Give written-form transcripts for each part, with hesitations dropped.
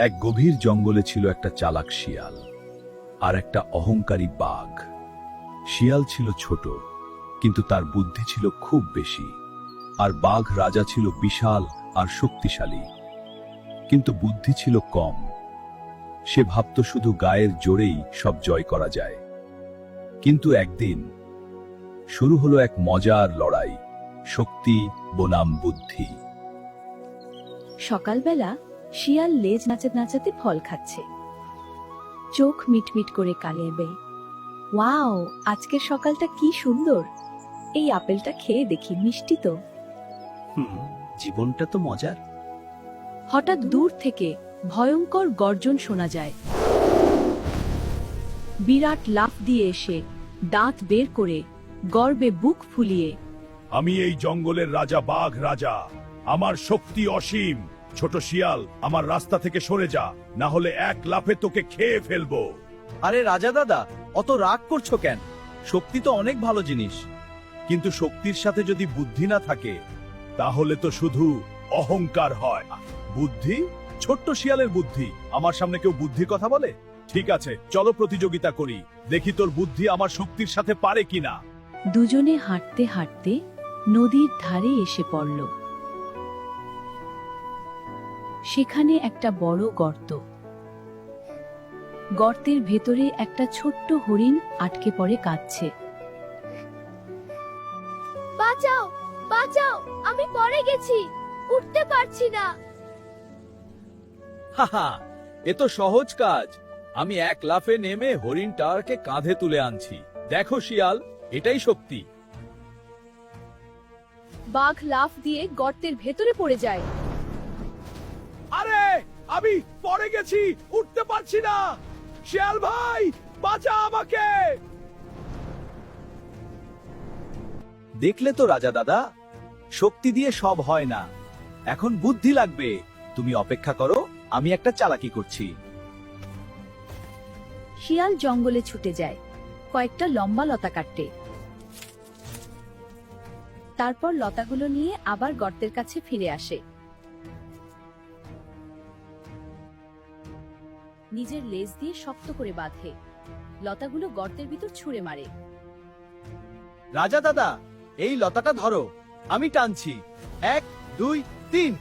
এক গভীর জঙ্গলে ছিল একটা চালাক শিয়াল আর একটা অহংকারী বাঘ। শিয়াল ছিল ছোট, কিন্তু তার বুদ্ধি ছিল খুব বেশি। আর বাঘ রাজা ছিল বিশাল আর শক্তিশালী, কিন্তু বুদ্ধি ছিল কম। সে ভাবত শুধু গায়ের জোরেই সব জয় করা যায়। কিন্তু একদিন শুরু হলো এক মজার লড়াই, শক্তি বনাম বুদ্ধি। সকালবেলা শিয়াল লেজ নাচাতে নাচাতে ফল খাচ্ছে, চোখ মিটমিট করে কালিয়াবে। ওয়াও, আজকের সকালটা কি সুন্দর! এই আপেলটা খেয়ে দেখি, মিষ্টি তো। জীবনটা তো মজার। হঠাৎ দূর থেকে ভয়ঙ্কর গর্জন শোনা যায়। বিরাট লাফ দিয়ে এসে দাঁত বের করে গর্বে বুক ফুলিয়ে, আমি এই জঙ্গলের রাজা, বাঘ রাজা। আমার শক্তি অসীম। ছোট শিয়াল, আমার রাস্তা থেকে সরে যা, না হলে এক লাফে তোকে খেয়ে ফেলবো। আরে রাজা দাদা, অত রাগ করছো কেন? শক্তি তো অনেক ভালো জিনিস, কিন্তু শক্তির সাথে যদি বুদ্ধি না থাকে, তাহলে তো শুধু অহংকার হয়। বুদ্ধি? ছোট্ট শিয়ালের বুদ্ধি? আমার সামনে কেউ বুদ্ধির কথা বলে? ঠিক আছে, চলো প্রতিযোগিতা করি, দেখি তোর বুদ্ধি আমার শক্তির সাথে পারে কিনা। দুজনে হাঁটতে হাঁটতে নদীর ধারে এসে পড়ল। সেখানে একটা বড় গর্ত। গর্তের ভেতরে একটা ছোট্ট হরিণ আটকে পড়ে কাঁদছে। বাঁচাও, বাঁচাও, আমি পড়ে গেছি, উঠতে পারছি না। হাহা, এ তো সহজ কাজ। আমি এক লাফে নেমে হরিণটাকে কাঁধে তুলে আনছি। দেখো শিয়াল, এটাই শক্তি। বাঘ লাফ দিয়ে গর্তের ভেতরে পড়ে যায়। আরে, আমি পড়ে গেছি, উঠতে পারছি না। শিয়াল ভাই, বাঁচা আমাকে। দেখলে তো রাজা দাদা, শক্তি দিয়ে সব হয় না, এখন বুদ্ধি লাগবে। তুমি অপেক্ষা করো, আমি একটা চালাকি করছি। শিয়াল জঙ্গলে ছুটে যায় কয়েকটা লম্বা লতা কাটতে। তারপর লতাগুলো নিয়ে আবার গর্তের কাছে ফিরে আসে। নিজের লেজ দিয়ে শক্ত করে বাঁধে, লতাগুলো গর্তের ভিতর ছুঁড়ে মারে। রাজা দাদা, এই লতাটা ধরো, আমি টানছি। 1 2 3।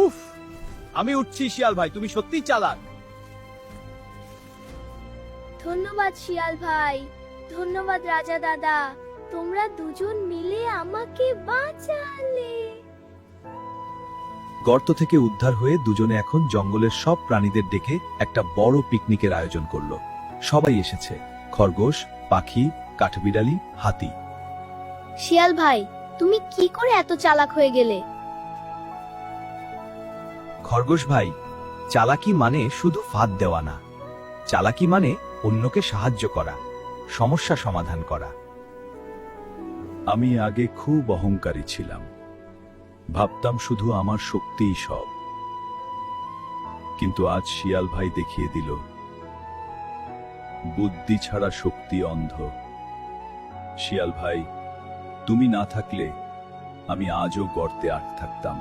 উফ, আমি উঠছি। শিয়াল ভাই, তুমি সত্যিই চালাক। ধন্যবাদ শিয়াল ভাই, ধন্যবাদ রাজা দাদা, তোমরা দুজন মিলে আমাকে বাঁচালে। গর্ত থেকে উদ্ধার হয়ে দুজনে এখন জঙ্গলের সব প্রাণীদের ডেকে একটা বড় পিকনিকের আয়োজন করলো। সবাই এসেছে, খরগোশ, পাখি, কাঠবিড়ালি, হাতি। শিয়াল ভাই, তুমি কি করে এত চালাক হয়ে গেলে? খরগোশ ভাই, চালাকি মানে শুধু ফাঁদ দেওয়া না। চালাকি মানে অন্যকে সাহায্য করা, সমস্যা সমাধান করা। আমি আগে খুব অহংকারী ছিলাম, ভাবতাম শুধু আমার শক্তিই সব। কিন্তু আজ শিয়াল ভাই দেখিয়ে দিল, বুদ্ধি ছাড়া শক্তি অন্ধ। শিয়াল ভাই, তুমি না থাকলে আমি আজও গর্তে আটকে থাকতাম।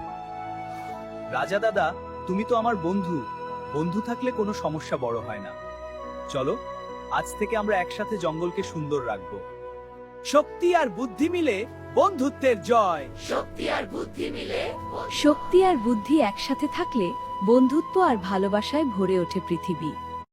রাজা দাদা, তুমি তো আমার বন্ধু। বন্ধু থাকলে কোনো সমস্যা বড় হয় না। চলো, আজ থেকে আমরা একসাথে জঙ্গলকে সুন্দর রাখবো। শক্তি আর বুদ্ধি মিলে বন্ধুত্বের জয়। শক্তি আর বুদ্ধি একসাথে থাকলে বন্ধুত্ব আর ভালোবাসায় ভরে ওঠে পৃথিবী।